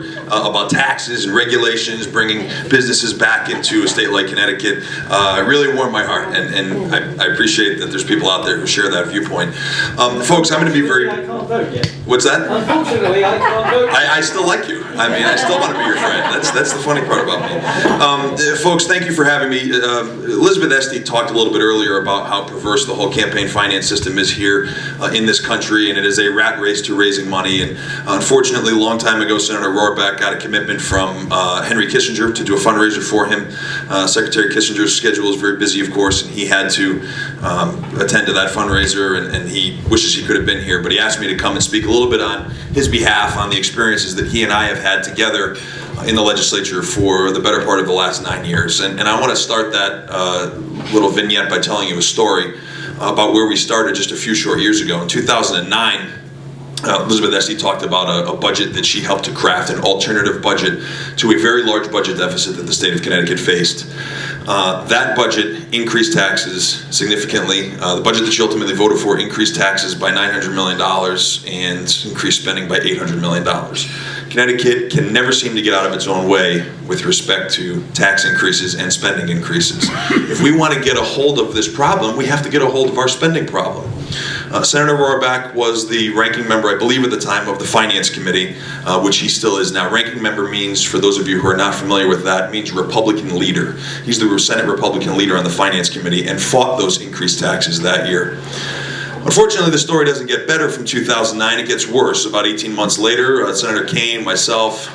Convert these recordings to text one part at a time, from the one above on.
story about taxes and regulations, bringing businesses back into a state like Connecticut, really warmed my heart, and I appreciate that there's people out there who share that viewpoint. Folks, I'm going to be very... I can't vote yet. What's that? Unfortunately, I can't vote. I still like you. I mean, I still want to be your friend. That's the funny part about me. Folks, thank you for having me. Elizabeth Esty talked a little bit earlier about how perverse the whole campaign finance system is here in this country, and it is a rat race to raising money. And unfortunately, a long time ago, Senator Roraback got a commitment from Henry Kissinger to do a fundraiser for him. Secretary Kissinger's schedule is very busy, of course, and he had to attend to that fundraiser, and he wishes he could have been here, but he asked me to come and speak a little bit on his behalf on the experiences that he and I have had together in the legislature for the better part of the last 9 years. And I want to start that little vignette by telling you a story about where we started just a few short years ago. In 2009, Elizabeth Esty talked about a budget that she helped to craft, an alternative budget to a very large budget deficit that the state of Connecticut faced. That budget increased taxes significantly. The budget that she ultimately voted for increased taxes by $900 million and increased spending by $800 million. Connecticut can never seem to get out of its own way with respect to tax increases and spending increases. If we want to get a hold of this problem, we have to get a hold of our spending problem. Senator Roraback was the ranking member, I believe at the time, of the Finance Committee, which he still is now. Ranking member means, for those of you who are not familiar with that, means Republican leader. He's the Senate Republican leader on the Finance Committee and fought those increased taxes that year. Unfortunately, the story doesn't get better from 2009, it gets worse. About 18 months later, Senator Kane, myself,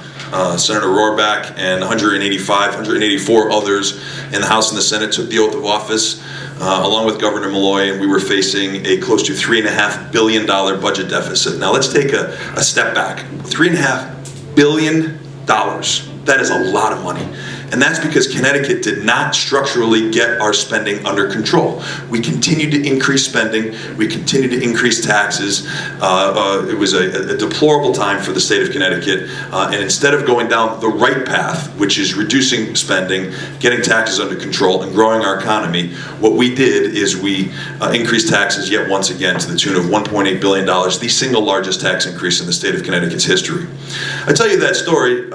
Senator Roraback, and 184 others in the House and the Senate took the oath of office, along with Governor Malloy, and we were facing a close to $3.5 billion budget deficit. Now let's take a step back. $3.5 billion. That is a lot of money. And that's because Connecticut did not structurally get our spending under control. We continued to increase spending, we continued to increase taxes. It was a deplorable time for the state of Connecticut. And instead of going down the right path, which is reducing spending, getting taxes under control, and growing our economy, what we did is we increased taxes yet once again to the tune of $1.8 billion, the single largest tax increase in the state of Connecticut's history. I tell you that story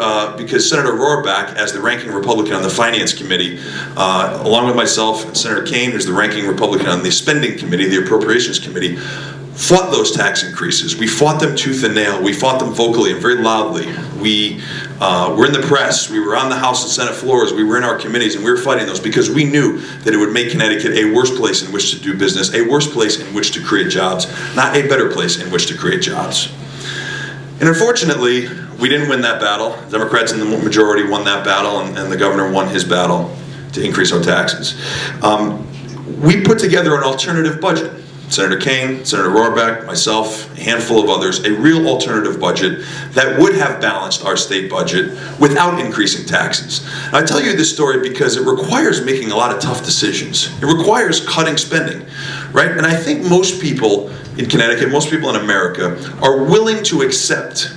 because Senator Roraback, as the ranking Republican on the Finance Committee, along with myself and Senator Kane, who's the ranking Republican on the Spending Committee, the Appropriations Committee, fought those tax increases. We fought them tooth and nail. We fought them vocally and very loudly. We were in the press. We were on the House and Senate floors. We were in our committees, and we were fighting those because we knew that it would make Connecticut a worse place in which to do business, a worse place in which to create jobs, not a better place in which to create jobs. And unfortunately, we didn't win that battle. Democrats in the majority won that battle, and the governor won his battle to increase our taxes. We put together an alternative budget. Senator Kane, Senator Roraback, myself, a handful of others, a real alternative budget that would have balanced our state budget without increasing taxes. And I tell you this story because it requires making a lot of tough decisions. It requires cutting spending, right? And I think most people in Connecticut, most people in America, are willing to accept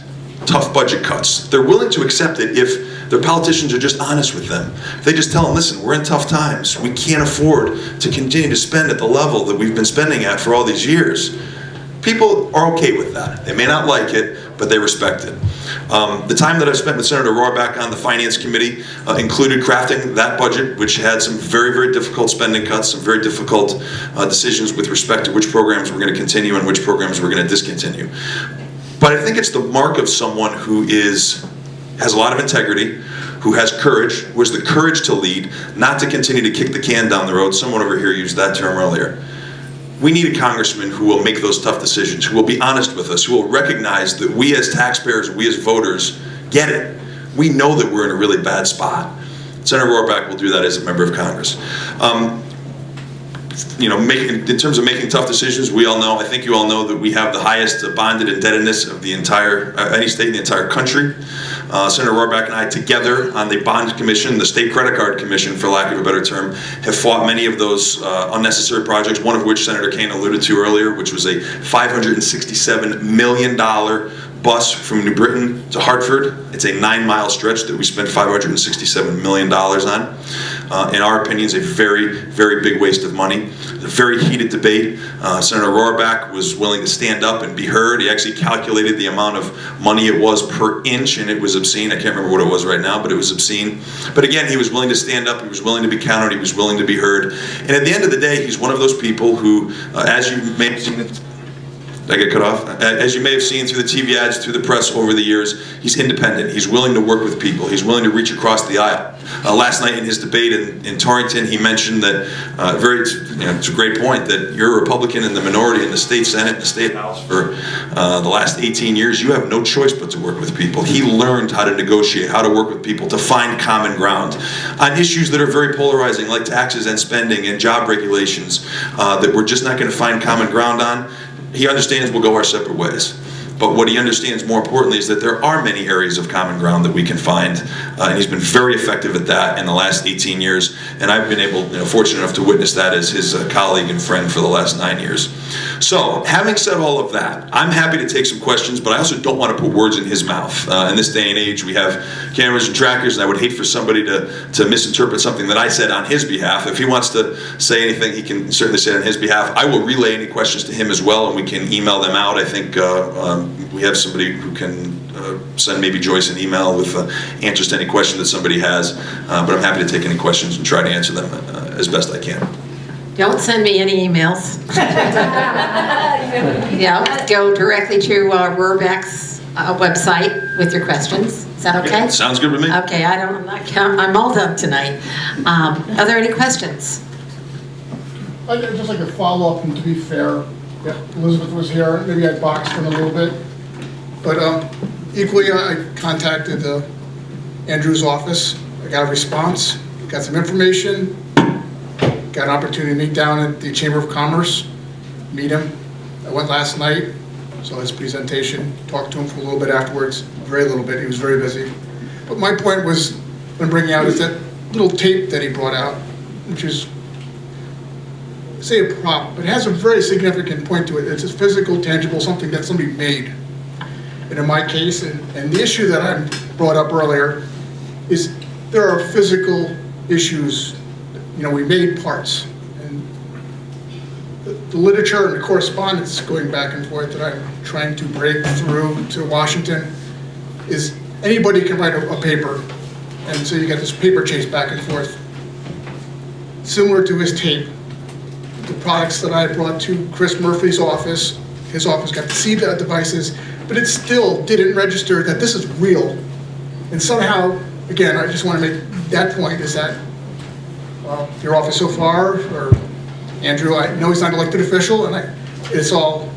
tough budget cuts. They're willing to accept it if their politicians are just honest with them. If they just tell them, listen, we're in tough times. We can't afford to continue to spend at the level that we've been spending at for all these years. People are okay with that. They may not like it, but they respect it. The time that I've spent with Senator Roraback on the Finance Committee included crafting that budget, which had some very, very difficult spending cuts, some very difficult decisions with respect to which programs we're going to continue and which programs we're going to discontinue. But I think it's the mark of someone who has a lot of integrity, who has courage, who has the courage to lead, not to continue to kick the can down the road. Someone over here used that term earlier. We need a congressman who will make those tough decisions, who will be honest with us, who will recognize that we as taxpayers, we as voters, get it. We know that we're in a really bad spot. Senator Roraback will do that as a member of Congress. In terms of making tough decisions, we all know, I think you all know, that we have the highest bonded indebtedness of the entire, any state in the entire country. Senator Roraback and I together on the Bond Commission, the State Credit Card Commission, for lack of a better term, have fought many of those unnecessary projects, one of which Senator Kane alluded to earlier, which was a $567 million bus from New Britain to Hartford. It's a 9-mile stretch that we spent $567 million on. In our opinion, it's a very, very big waste of money. A very heated debate. Senator Roraback was willing to stand up and be heard. He actually calculated the amount of money it was per inch, and it was obscene. I can't remember what it was right now, but it was obscene. But again, he was willing to stand up. He was willing to be counted. He was willing to be heard. And at the end of the day, he's one of those people who, as you may have seen, did I get cut off? As you may have seen through the TV ads, through the press over the years, he's independent. He's willing to work with people. He's willing to reach across the aisle. Last night in his debate in Torrington, he mentioned that, it's a great point, that you're a Republican in the minority in the state Senate and the state House for the last 18 years. You have no choice but to work with people. He learned how to negotiate, how to work with people, to find common ground on issues that are very polarizing, like taxes and spending and job regulations, that we're just not going to find common ground on. He understands we'll go our separate ways. But what he understands more importantly is that there are many areas of common ground that we can find. And he's been very effective at that in the last 18 years. And I've been fortunate enough to witness that as his colleague and friend for the last 9 years. So, having said all of that, I'm happy to take some questions, but I also don't want to put words in his mouth. In this day and age, we have cameras and trackers, and I would hate for somebody to misinterpret something that I said on his behalf. If he wants to say anything, he can certainly say it on his behalf. I will relay any questions to him as well, and we can email them out. I think we have somebody who can send maybe Joyce an email with answers to any question that somebody has, but I'm happy to take any questions and try to answer them as best I can. Don't send me any emails. Go directly to Roraback's website with your questions. Is that okay? Sounds good with me. Okay, I'm all done tonight. Are there any questions? I'd just like to follow up, and to be fair, Elizabeth was here, maybe I boxed him a little bit, but equally I contacted Andrew's office. I got a response, got some information, got an opportunity to meet down at the Chamber of Commerce, meet him. I went last night, saw his presentation, talked to him for a little bit afterwards, very little bit, he was very busy. But my point was, what I'm bringing out is that little tape that he brought out, which is, say a prop, but it has a very significant point to it. It's a physical, tangible, something that somebody made. And in my case, and the issue that I brought up earlier, is there are physical issues. We made parts. And the literature and the correspondence going back and forth that I'm trying to break through to Washington is anybody can write a paper. And so you get this paper chase back and forth. Similar to his tape. The products that I brought to Chris Murphy's office, his office got to see the devices, but it still didn't register that this is real. And somehow, again, I just want to make that point, is that your office so far, or Andrew, I know he's not an elected official, and it's all,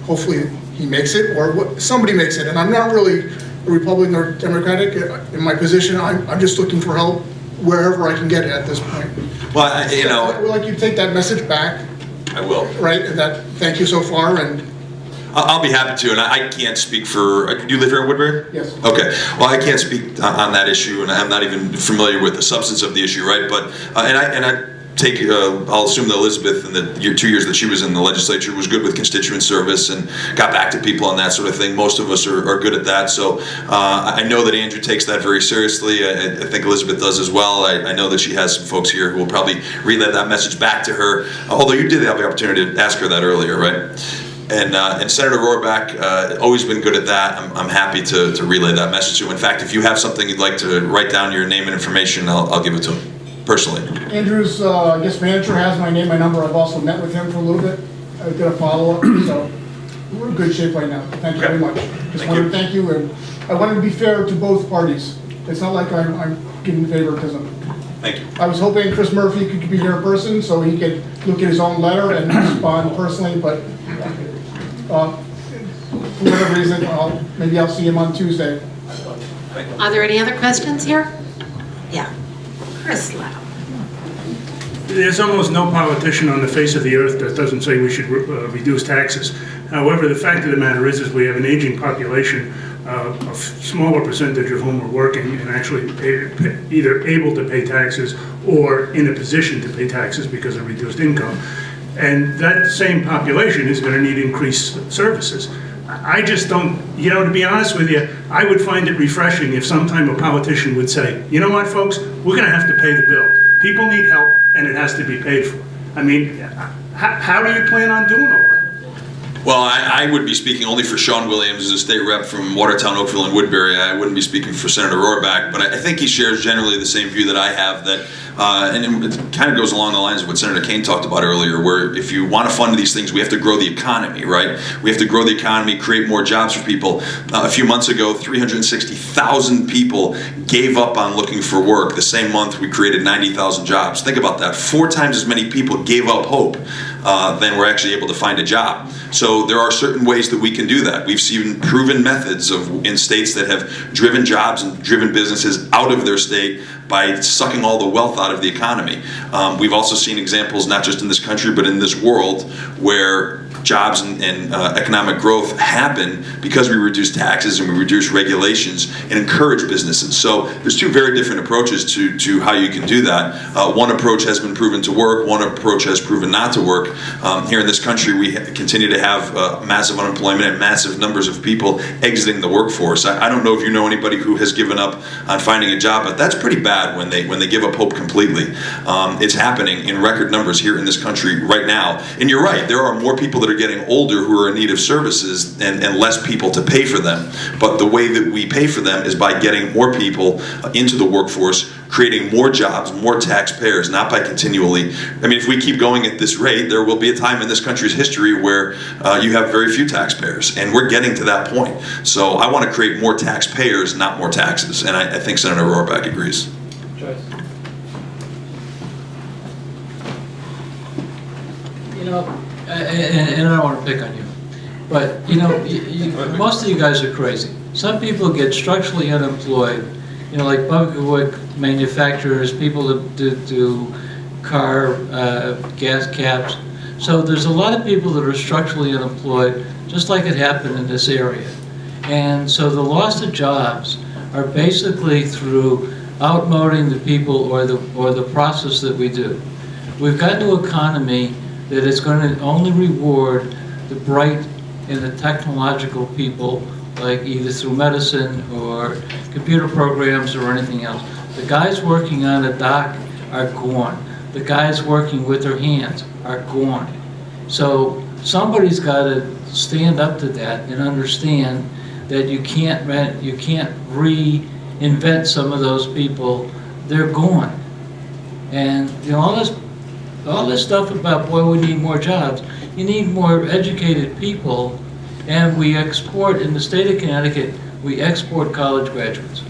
hopefully he makes it, or somebody makes it. And I'm not really a Republican or Democratic in my position. I'm just looking for help wherever I can get it at this point. Well, I would like you to take that message back. I will. Right, and that, thank you so far, and I'll be happy to, and I can't speak for, do you live here in Woodbury? yes. Okay, well, I can't speak on that issue, and I'm not even familiar with the substance of the issue, right? But, I'll assume that Elizabeth, in the 2 years that she was in the legislature, was good with constituent service and got back to people and that sort of thing. Most of us are good at that, so I know that Andrew takes that very seriously. I think Elizabeth does as well. I know that she has some folks here who will probably relay that message back to her, although you did have the opportunity to ask her that earlier, right? And Senator Roraback, always been good at that. I'm happy to relay that message to him. In fact, if you have something you'd like to write down your name and information, I'll give it to him personally. Andrew's, manager has my name, my number. I've also met with him for a little bit. I did a follow-up, so we're in good shape right now. Thank you very much. Just wanted to thank you, and I wanted to be fair to both parties. It's not like I'm giving favoritism. Thank you. I was hoping Chris Murphy could be here in person so he could look at his own letter and respond personally, but for whatever reason, maybe I'll see him on Tuesday. Are there any other questions here? Yeah. Chris Lau. There's almost no politician on the face of the earth that doesn't say we should reduce taxes. However, the fact of the matter is we have an aging population, a smaller percentage of whom are working and actually either able to pay taxes or in a position to pay taxes because of reduced income. And that same population is going to need increased services. I just don't, to be honest with you, I would find it refreshing if sometime a politician would say, you know what, folks, we're going to have to pay the bill. People need help, and it has to be paid for. I mean, how do you plan on doing all that? Well, I would be speaking only for Sean Williams as a state rep from Watertown, Oakville, and Woodbury. I wouldn't be speaking for Senator Roraback, but I think he shares generally the same view that I have, that, and it kind of goes along the lines of what Senator Kane talked about earlier, where if you want to fund these things, we have to grow the economy, right? We have to grow the economy, create more jobs for people. A few months ago, 360,000 people gave up on looking for work. The same month, we created 90,000 jobs. Think about that. 4 times as many people gave up hope than were actually able to find a job. So there are certain ways that we can do that. We've seen proven methods in states that have driven jobs and driven businesses out of their state by sucking all the wealth out of the economy. We've also seen examples, not just in this country, but in this world, where jobs and economic growth happen because we reduce taxes and we reduce regulations and encourage businesses. So there's 2 very different approaches to how you can do that. One approach has been proven to work, one approach has proven not to work. Here in this country, we continue to have massive unemployment and massive numbers of people exiting the workforce. I don't know if you know anybody who has given up on finding a job, but that's pretty bad when they give up hope completely. It's happening in record numbers here in this country right now. And you're right, there are more people that are getting older who are in need of services and less people to pay for them. But the way that we pay for them is by getting more people into the workforce, creating more jobs, more taxpayers, not by continually. I mean, if we keep going at this rate, there will be a time in this country's history where you have very few taxpayers, and we're getting to that point. So I want to create more taxpayers, not more taxes, and I think Senator Roraback agrees. Joyce. And I don't want to pick on you, but most of you guys are crazy. Some people get structurally unemployed, like public manufacturers, people that do car gas caps. So there's a lot of people that are structurally unemployed, just like it happened in this area. And so the loss of jobs are basically through outmoding the people or the process that we do. We've gotten to an economy that is going to only reward the bright and the technological people, like either through medicine or computer programs or anything else. The guys working on a dock are gone. The guys working with their hands are gone. So somebody's got to stand up to that and understand that you can't reinvent some of those people. They're gone. And all this stuff about, boy, we need more jobs. You need more educated people, and we export, in the state of Connecticut, we export college graduates.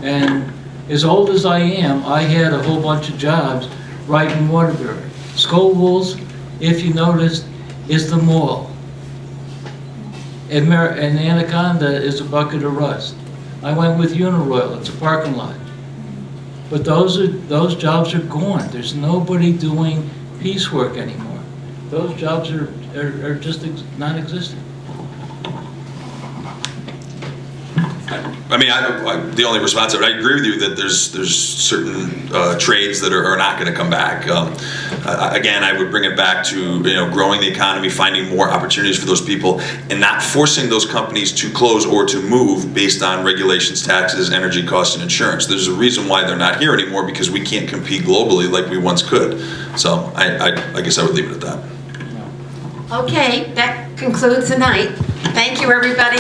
And as old as I am, I had a whole bunch of jobs right in Waterbury. Schollwools, if you noticed, is the mall. And Anaconda is a bucket of rust. I went with Uniroyal, it's a parking lot. But those jobs are gone. There's nobody doing piecework anymore. Those jobs are just non-existent. I mean, the only response I agree with you that there's certain trades that are not going to come back. Again, I would bring it back to growing the economy, finding more opportunities for those people, and not forcing those companies to close or to move based on regulations, taxes, energy costs, and insurance. There's a reason why they're not here anymore, because we can't compete globally like we once could. So I guess I would leave it at that. Okay, that concludes the night. Thank you, everybody.